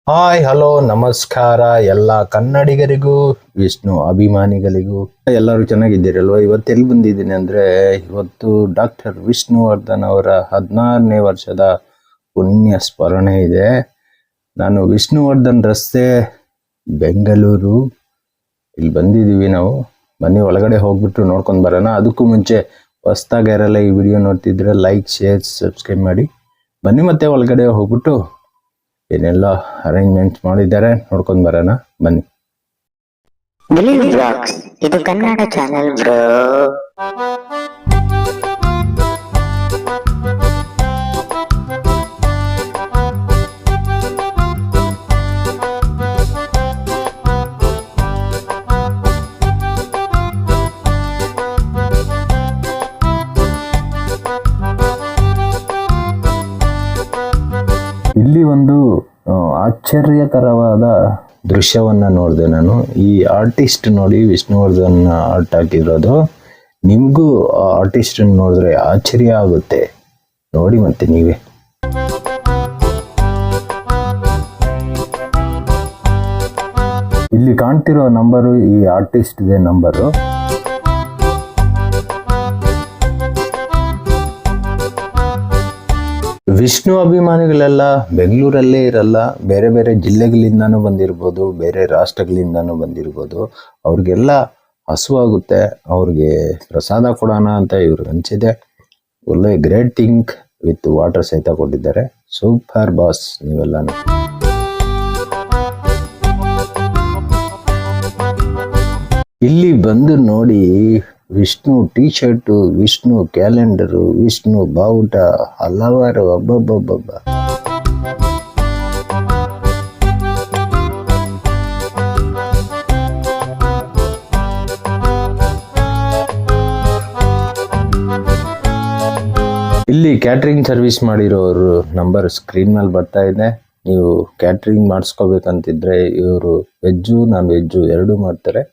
Hi hello ನಮಸ್ಕಾರ ಎಲ್ಲ ಕನ್ನಡಿಗರಿಗೂ ವಿಷ್ಣು ಅಭಿಮಾನಿಗಳಿಗೂ ಎಲ್ಲರೂ ಚೆನ್ನಾಗಿದ್ದೀರಲ್ವ. ಇವತ್ತು ಎಲ್ಲಿ ಬಂದಿದ್ದೀನಿ ಅಂದರೆ ಇವತ್ತು ಡಾಕ್ಟರ್ ವಿಷ್ಣುವರ್ಧನ್ ಅವರ 16ನೇ ವರ್ಷದ ಪುಣ್ಯ ಸ್ಮರಣೆ ಇದೆ. ನಾನು ವಿಷ್ಣುವರ್ಧನ್ ರಸ್ತೆ ಬೆಂಗಳೂರು ಇಲ್ಲಿ ಬಂದಿದ್ದೀವಿ ನಾವು. ಬನ್ನಿ ಒಳಗಡೆ ಹೋಗ್ಬಿಟ್ಟು ನೋಡ್ಕೊಂಡು ಬರೋಣ. ಅದಕ್ಕೂ ಮುಂಚೆ ಹೊಸ್ದಾಗಿ ಯಾರೆಲ್ಲ ಈ ವಿಡಿಯೋ ನೋಡ್ತಿದ್ರೆ ಲೈಕ್ ಶೇರ್ ಸಬ್ಸ್ಕ್ರೈಬ್ ಮಾಡಿ. ಬನ್ನಿ ಮತ್ತೆ ಒಳಗಡೆ ಹೋಗ್ಬಿಟ್ಟು ಏನೆಲ್ಲ ಅರೇಂಜ್ಮೆಂಟ್ ಮಾಡಿದ್ದಾರೆ ನೋಡ್ಕೊಂಡು ಬರೋಣ ಬನ್ನಿ. ಇದು ಕನ್ನಡ ಚಾನೆಲ್ ಬ್ರೋ. ಇಲ್ಲಿ ಒಂದು ಆಶ್ಚರ್ಯಕರವಾದ ದೃಶ್ಯವನ್ನ ನೋಡಿದೆ ನಾನು. ಈ ಆರ್ಟಿಸ್ಟ್ ನೋಡಿ ವಿಷ್ಣುವರ್ಧನ್ ಆರ್ಟ್ ಹಾಕಿರೋದು. ನಿಮಗೂ ಆರ್ಟಿಸ್ಟ್ ನೋಡಿದ್ರೆ ಆಶ್ಚರ್ಯ ಆಗುತ್ತೆ. ನೋಡಿ ಮತ್ತೆ ನೀವೇ. ಇಲ್ಲಿ ಕಾಣ್ತಿರೋ ನಂಬರು ಈ ಆರ್ಟಿಸ್ಟ್ ದೇ ನಂಬರು. ವಿಷ್ಣು ಅಭಿಮಾನಿಗಳೆಲ್ಲ ಬೆಂಗಳೂರಲ್ಲೇ ಇರಲ್ಲ, ಬೇರೆ ಬೇರೆ ಜಿಲ್ಲೆಗಳಿಂದಾನು ಬಂದಿರ್ಬೋದು, ಬೇರೆ ರಾಷ್ಟ್ರಗಳಿಂದಾನು ಬಂದಿರ್ಬೋದು. ಅವ್ರಿಗೆಲ್ಲ ಹಸುವಾಗುತ್ತೆ, ಅವ್ರಿಗೆ ಪ್ರಸಾದ ಕೊಡೋಣ ಅಂತ ಇವ್ರಿಗೆ ಅನಿಸಿದೆ. ಒಳ್ಳೆ ಗ್ರೇಟ್ ಥಿಂಕ್ ವಿತ್ ವಾಟರ್ ಸಹಿತ ಕೊಟ್ಟಿದ್ದಾರೆ. ಸೂಪರ್ ಬಾಸ್ ನೀವೆಲ್ಲಾನು. ಇಲ್ಲಿ ಬಂದು ನೋಡಿ, Vishnu T shirt, Vishnu calendar, Vishnu ಬಾವುಟ, ಹಲವಾರು ಹಬ್ಬಬ್ಬಬ್ಬ. ಇಲ್ಲಿ ಕ್ಯಾಟ್ರಿಂಗ್ ಸರ್ವಿಸ್ ಮಾಡಿರೋರು ನಂಬರ್ ಸ್ಕ್ರೀನ್ ಮೇಲೆ ಬರ್ತಾ ಇದೆ. ನೀವು ಕ್ಯಾಟ್ರಿಂಗ್ ಮಾಡಿಸ್ಕೋಬೇಕಂತಿದ್ರೆ ಇವರು ವೆಜ್ಜು ನಾನ್ ವೆಜ್ಜು ಎರಡೂ ಮಾಡ್ತಾರೆ.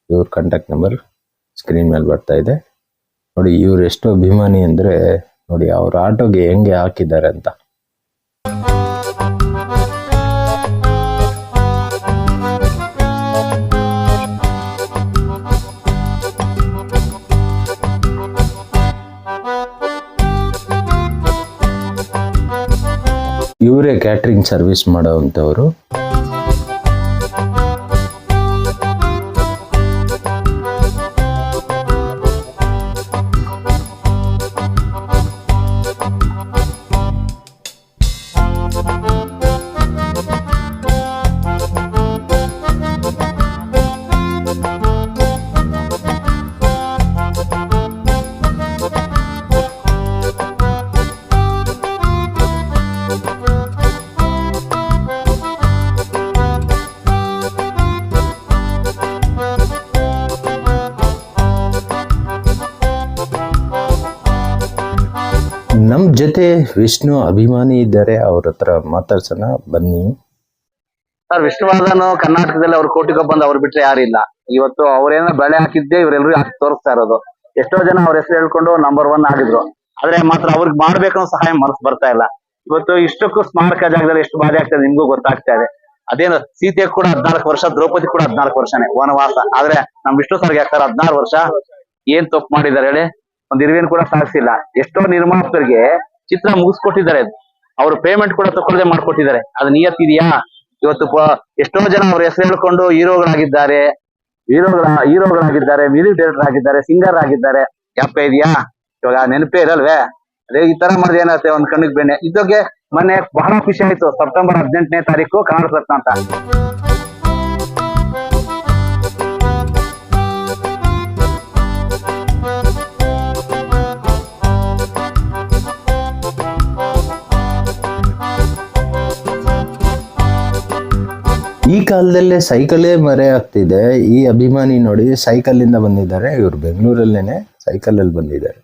ಇವ್ರ ಕಾಂಟ್ಯಾಕ್ಟ್ ನಂಬರ್ ಸ್ಕ್ರೀನ್ ಮೇಲೆ ಬರ್ತಾ ಇದೆ ನೋಡಿ. ಇವ್ರು ಎಷ್ಟು ಅಭಿಮಾನಿ ಅಂದ್ರೆ ನೋಡಿ, ಅವ್ರ ಆಟೋಗೆ ಹೆಂಗೆ ಹಾಕಿದ್ದಾರೆ ಅಂತ. ಇವರೇ ಕ್ಯಾಟ್ರಿಂಗ್ ಸರ್ವಿಸ್ ಮಾಡೋವಂಥವ್ರು. ನಮ್ ಜೊತೆ ವಿಷ್ಣು ಅಭಿಮಾನಿ ಇದ್ದಾರೆ, ಅವ್ರ ಹತ್ರ ಮಾತಾಡ್ಸೋಣ ಬನ್ನಿ. ಸರ್, ವಿಷ್ಣುವರ್ಧನ್ ಕರ್ನಾಟಕದಲ್ಲಿ ಅವ್ರ ಕೋಟಿಗೆ ಬಂದು ಅವ್ರು ಬಿಟ್ರೆ ಯಾರಿಲ್ಲ. ಇವತ್ತು ಅವ್ರೇನೋ ಬೆಳೆ ಹಾಕಿದ್ದೆ ಇವರೆಲ್ಲರೂ ಹಾಕಿ ತೋರಿಸ್ತಾ ಇರೋದು. ಎಷ್ಟೋ ಜನ ಅವ್ರ ಹೆಸರು ಹೇಳ್ಕೊಂಡು ನಂಬರ್ 1 ಆಗಿದ್ರು. ಆದ್ರೆ ಮಾತ್ರ ಅವ್ರಿಗೆ ಮಾಡ್ಬೇಕು ಸಹಾಯ ಮನಸ್ಸು ಬರ್ತಾ ಇಲ್ಲ. ಇವತ್ತು ಇಷ್ಟಕ್ಕೂ ಸ್ಮಾರಕ ಜಾಗದಲ್ಲಿ ಎಷ್ಟು ಬಾಧೆ ಆಗ್ತದೆ ನಿಮ್ಗೂ ಗೊತ್ತಾಗ್ತಾ ಇದೆ. ಅದೇನು ಸೀತೆ ಕೂಡ 14 ವರ್ಷ, ದ್ರೌಪದಿ ಕೂಡ 14 ವರ್ಷನೇ ವನವಾಸ. ಆದ್ರೆ ನಮ್ ವಿಷ್ಣು ಸರ್ಗೆ ಹಾಕ್ತಾರೆ 16 ವರ್ಷ. ಏನ್ ತಪ್ಪು ಮಾಡಿದ್ದಾರೆ ಹೇಳಿ? ಒಂದ್ ಇರುವೆನ್ ಕೂಡ ಸಾಗಿಸಿಲ್ಲ. ಎಷ್ಟೋ ನಿರ್ಮಾಪಕರಿಗೆ ಚಿತ್ರ ಮುಗಿಸ್ಕೊಟ್ಟಿದ್ದಾರೆ, ಅವ್ರು ಪೇಮೆಂಟ್ ಕೂಡ ತಗೊಳ್ಳದೆ ಮಾಡ್ಕೊಟ್ಟಿದ್ದಾರೆ. ಅದು ನಿಯತ್ತಿದೆಯಾ? ಇವತ್ತು ಎಷ್ಟೋ ಜನ ಅವ್ರ ಹೆಸರು ಹೇಳ್ಕೊಂಡು ಹೀರೋಗಳಾಗಿದ್ದಾರೆ, ಮ್ಯೂಸಿಕ್ ಡೈರೆಕ್ಟರ್ ಆಗಿದ್ದಾರೆ, ಸಿಂಗರ್ ಆಗಿದ್ದಾರೆ. ಜ್ಞಾಪಕ ಇದೆಯಾ? ಇವಾಗ ನೆನಪೇ ಇರಲ್ವೇ? ಅದೇ ಈ ತರ ಮಾಡಿದ್ರೆ ಏನಾಗುತ್ತೆ? ಒಂದ್ ಕಣ್ಣಿಗೆ ಬೆಣ್ಣೆ. ಇದಕ್ಕೆ ಮೊನ್ನೆ ಬಹಳ ಖುಷಿ ಆಯ್ತು. ಸೆಪ್ಟೆಂಬರ್ 18ನೇ ತಾರೀಕು ಕನ್ನಡ ರತ್ನ ಅಂತ. ಈ ಕಾಲದಲ್ಲೇ ಸೈಕಲೇ ಮರೆ ಆಗ್ತಿದೆ. ಈ ಅಭಿಮಾನಿ ನೋಡಿ ಸೈಕಲ್ ಇಂದ ಬಂದಿದ್ದಾರೆ. ಇವ್ರು ಬೆಂಗಳೂರಲ್ಲೇನೆ ಸೈಕಲ್ ಅಲ್ಲಿ ಬಂದಿದ್ದಾರೆ.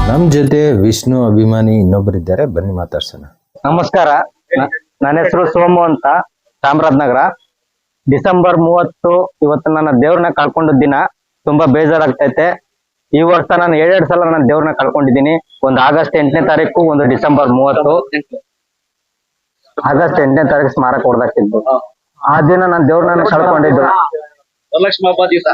ನಮ್ ಜೊತೆ ವಿಷ್ಣು ಅಭಿಮಾನಿ ಇನ್ನೊಬ್ಬರಿದ್ದಾರೆ, ಬನ್ನಿ ಮಾತಾಡ್ಸೋಣ. ನಮಸ್ಕಾರ, ನನ್ನ ಹೆಸರು ಸೋಮು ಅಂತ, ಚಾಮರಾಜನಗರ. ಡಿಸೆಂಬರ್ 30 ಇವತ್ತು ನನ್ನ ದೇವ್ರನ್ನ ಕಳ್ಕೊಂಡ ದಿನ. ತುಂಬಾ ಬೇಜಾರಾಗ್ತೈತೆ. ಈ ವರ್ಷ ನಾನು 7 ಸಲ ನನ್ನ ದೇವ್ರನ್ನ ಕಳ್ಕೊಂಡಿದ್ದೀನಿ. ಒಂದು ಆಗಸ್ಟ್ 8ನೇ ತಾರೀಕು, ಒಂದು ಡಿಸೆಂಬರ್ 30. ಆಗಸ್ಟ್ 8ನೇ ತಾರೀಕು ಸ್ಮಾರಕ ಹೊಡೆದಾಕಿದ್ದು. ಆ ದಿನ ನಾನು ದೇವ್ರನ್ನ ಕಳ್ಕೊಂಡಿದ್ದು. ವರಲಕ್ಷ್ಮಿ ಹಬ್ಬ ದಿವಸ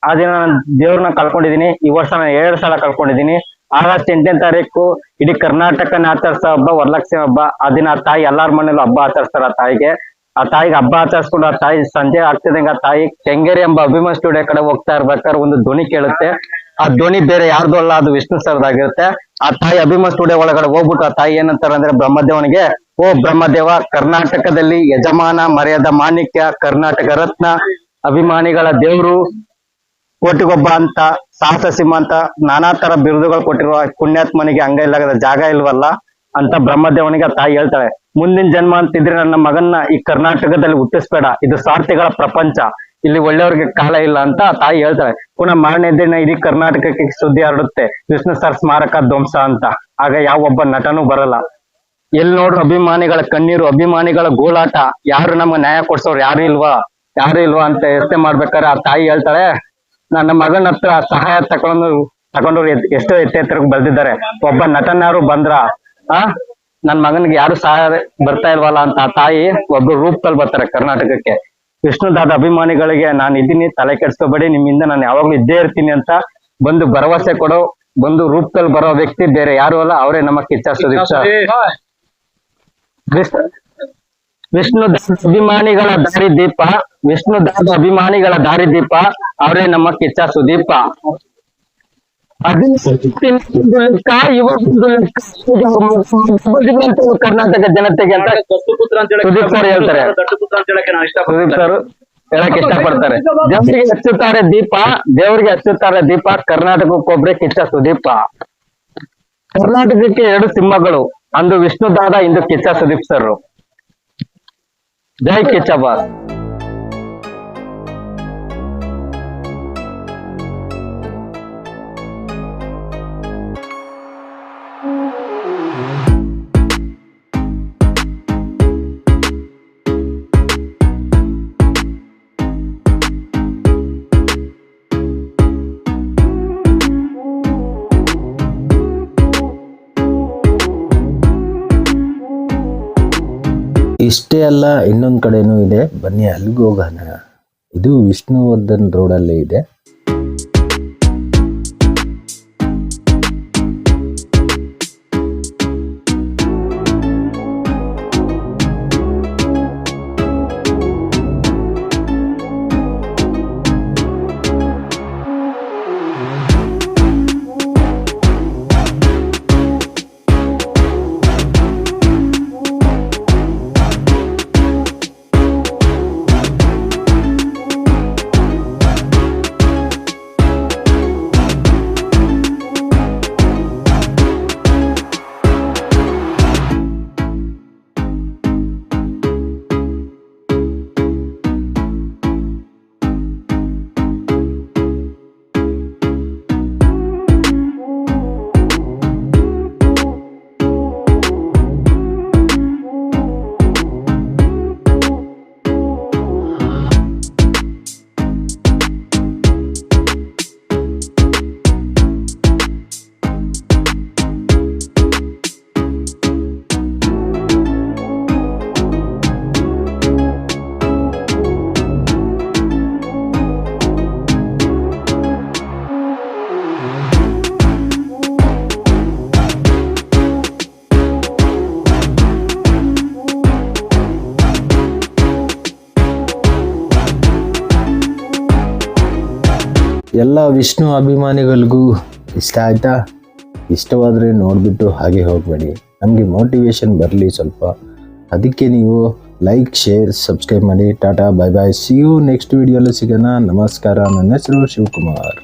ಆ ದಿನ ನಾನು ದೇವ್ರನ್ನ ಕಳ್ಕೊಂಡಿದೀನಿ. ಈ ವರ್ಷ ನಾನು 2 ಸಲ ಕಳ್ಕೊಂಡಿದೀನಿ. ಆಗಸ್ಟ್ 8ನೇ ತಾರೀಕು ಇಡೀ ಕರ್ನಾಟಕನ ಆಚರಿಸೋ ಹಬ್ಬ ವರಲಕ್ಷ್ಮಿ ಹಬ್ಬ. ಆ ದಿನ ಆ ತಾಯಿ ಎಲ್ಲಾರ ಮನೇಲೂ ಹಬ್ಬ ಆಚರಿಸ್ತಾರ. ಆ ತಾಯಿಗೆ ಹಬ್ಬ ಆಚರಿಸ್ಕೊಂಡು ಆ ತಾಯಿ ಸಂಜೆ ಆಗ್ತಿದಂಗ ಆ ತಾಯಿ ಕೆಂಗೇರಿ ಎಂಬ ಅಭಿಮಾನ್ ಸ್ಟುಡಿಯೋ ಕಡೆ ಹೋಗ್ತಾ ಇರ್ಬೇಕಾದ್ರೆ ಒಂದು ಧ್ವನಿ ಕೇಳುತ್ತೆ. ಆ ಧ್ವನಿ ಬೇರೆ ಯಾರ್ದು ಅಲ್ಲ, ಅದು ವಿಷ್ಣು ಸರ್ದಾಗಿರುತ್ತೆ. ಆ ತಾಯಿ ಅಭಿಮಾನ್ ಸ್ಟುಡಿಯೋ ಒಳಗಡೆ ಹೋಗ್ಬಿಟ್ಟು ಆ ತಾಯಿ ಏನಂತಾರೆ ಅಂದ್ರೆ ಬ್ರಹ್ಮದೇವನಿಗೆ, ಓ ಬ್ರಹ್ಮದೇವ, ಕರ್ನಾಟಕದಲ್ಲಿ ಯಜಮಾನ, ಮರ್ಯಾದ ಮಾಣಿಕ್ಯ, ಕರ್ನಾಟಕ ರತ್ನ, ಅಭಿಮಾನಿಗಳ ದೇವ್ರು, ಕೋಟಿಗೊಬ್ಬ ಅಂತ, ಸಾಹಸ ಸಿಂಹ ಅಂತ ನಾನಾ ತರ ಬಿರುದುಗಳು ಕೊಟ್ಟಿರುವ ಪುಣ್ಯಾತ್ಮನಿಗೆ ಅಂಗ ಇಲ್ಲದ ಜಾಗ ಇಲ್ವಲ್ಲ ಅಂತ ಬ್ರಹ್ಮದೇವನಿಗೆ ಆ ತಾಯಿ ಹೇಳ್ತಾಳೆ. ಮುಂದಿನ ಜನ್ಮ ಅಂತಿದ್ರೆ ನನ್ನ ಮಗನ್ನ ಈ ಕರ್ನಾಟಕದಲ್ಲಿ ಹುಟ್ಟಿಸ್ಬೇಡ, ಇದು ಸ್ವಾರ್ಥಿಗಳ ಪ್ರಪಂಚ, ಇಲ್ಲಿ ಒಳ್ಳೆಯವ್ರಿಗೆ ಕಾಲ ಇಲ್ಲ ಅಂತ ಆ ತಾಯಿ ಹೇಳ್ತಾಳೆ. ಪುನಃ ಮಾರನೇ ದಿನ ಇಡೀ ಕರ್ನಾಟಕಕ್ಕೆ ಸುದ್ದಿ ಹರಡುತ್ತೆ, ವಿಷ್ಣು ಸರ್ ಸ್ಮಾರಕ ಧ್ವಂಸ ಅಂತ. ಆಗ ಯಾವ ಒಬ್ಬ ನಟನೂ ಬರಲ್ಲ. ಎಲ್ಲಿ ನೋಡ್ರು ಅಭಿಮಾನಿಗಳ ಕಣ್ಣೀರು, ಅಭಿಮಾನಿಗಳ ಗೋಳಾಟ, ಯಾರು ನಮ್ಗೆ ನ್ಯಾಯ ಕೊಡ್ಸೋರು ಯಾರು ಇಲ್ವಾ ಅಂತ ಯೋಚನೆ ಮಾಡ್ಬೇಕಾದ್ರೆ ಆ ತಾಯಿ ಹೇಳ್ತಾಳೆ, ನನ್ನ ಮಗನ ಹತ್ರ ಸಹಾಯ ತಗೊಂಡು ಎಷ್ಟೋ ಎತ್ತರಕ್ಕೆ ಬೆಳೆದಿದ್ದಾರೆ, ಒಬ್ಬ ನಟನಾರು ಬಂದ್ರ ನನ್ ಮಗನಿಗೆ ಯಾರು ಸಹಾಯ ಬರ್ತಾ ಇಲ್ವಲ್ಲ ಅಂತ ಆ ತಾಯಿ ಒಬ್ರು ರೂಪದಲ್ಲಿ ಬರ್ತಾರೆ ಕರ್ನಾಟಕಕ್ಕೆ. ವಿಷ್ಣುದಾದ ಅಭಿಮಾನಿಗಳಿಗೆ ನಾನು ಇದ್ದೀನಿ, ತಲೆ ಕೆಡ್ಸ್ಕೋಬೇಡಿ, ನಿಮ್ಮಿಂದ ನಾನು ಯಾವಾಗ್ಲೂ ಇದ್ದೇ ಇರ್ತೀನಿ ಅಂತ ಬಂದು ಭರವಸೆ ಕೊಡೋ, ಬಂದು ರೂಪದಲ್ಲಿ ಬರೋ ವ್ಯಕ್ತಿ ಬೇರೆ ಯಾರು ಅಲ್ಲ, ಅವರೇ ನಮ್ಮ ಕಿಚ್ಚ ಸುದೀಪ್ ಸರ್. ವಿಷ್ಣುದಾದ ಅಭಿಮಾನಿಗಳ ದಾರಿದೀಪ, ವಿಷ್ಣುದಾದ ಅಭಿಮಾನಿಗಳ ದಾರಿದೀಪ, ಅವರೇ ನಮ್ಮ ಕಿಚ್ಚ ಸುದೀಪ. ಕರ್ನಾಟಕ ಜನತೆಗೆ ಅಂತ ಸುದೀಪ್ ಸರ್ ಹೇಳ್ತಾರೆ. ಸುದೀಪ್ ಸರ್ ಹೇಳಕ್ ಇಷ್ಟಪಡ್ತಾರೆ. ದೇವರಿಗೆ ಹಚ್ಚುತ್ತಾರೆ ದೀಪ, ದೇವರಿಗೆ ಹಚ್ಚುತ್ತಾರೆ ದೀಪ, ಕರ್ನಾಟಕಕ್ಕೊಬ್ರೆ ಕಿಚ್ಚ ಸುದೀಪ. ಕರ್ನಾಟಕಕ್ಕೆ 2 ಸಿಂಹಗಳು, ಅಂದು ವಿಷ್ಣುದಾದ, ಇಂದು ಕಿಚ್ಚ ಸುದೀಪ್ ಸರ್. ಜೈ ಕಿಚ್ಚ ಬಾಸ್. ಇಷ್ಟೇ ಅಲ್ಲ, ಇನ್ನೊಂದು ಕಡೆನೂ ಇದೆ, ಬನ್ನಿ ಅಲ್ಲಿಗೆ ಹೋಗೋಣ. ಇದು ವಿಷ್ಣುವರ್ಧನ್ ರೋಡಲ್ಲೇ ಇದೆ. ಎಲ್ಲ ವಿಷ್ಣು ಅಭಿಮಾನಿಗಳಿಗೂ ಇಷ್ಟ ಆಯ್ತಾ? ಇಷ್ಟವಾದರೆ ನೋಡಿಬಿಟ್ಟು ಹಾಗೆ ಹೋಗಬೇಡಿ, ನಮಗೆ ಮೋಟಿವೇಶನ್ ಬರಲಿ ಸ್ವಲ್ಪ. ಅದಕ್ಕೆ ನೀವು ಲೈಕ್, ಶೇರ್, ಸಬ್ಸ್ಕ್ರೈಬ್ ಮಾಡಿ. Tata, bye bye, see you next ವಿಡಿಯೋಲಿ ಸಿಗೋಣ. ನಮಸ್ಕಾರ. ನನ್ನ ಹೆಸರು ಶಿವಕುಮಾರ್.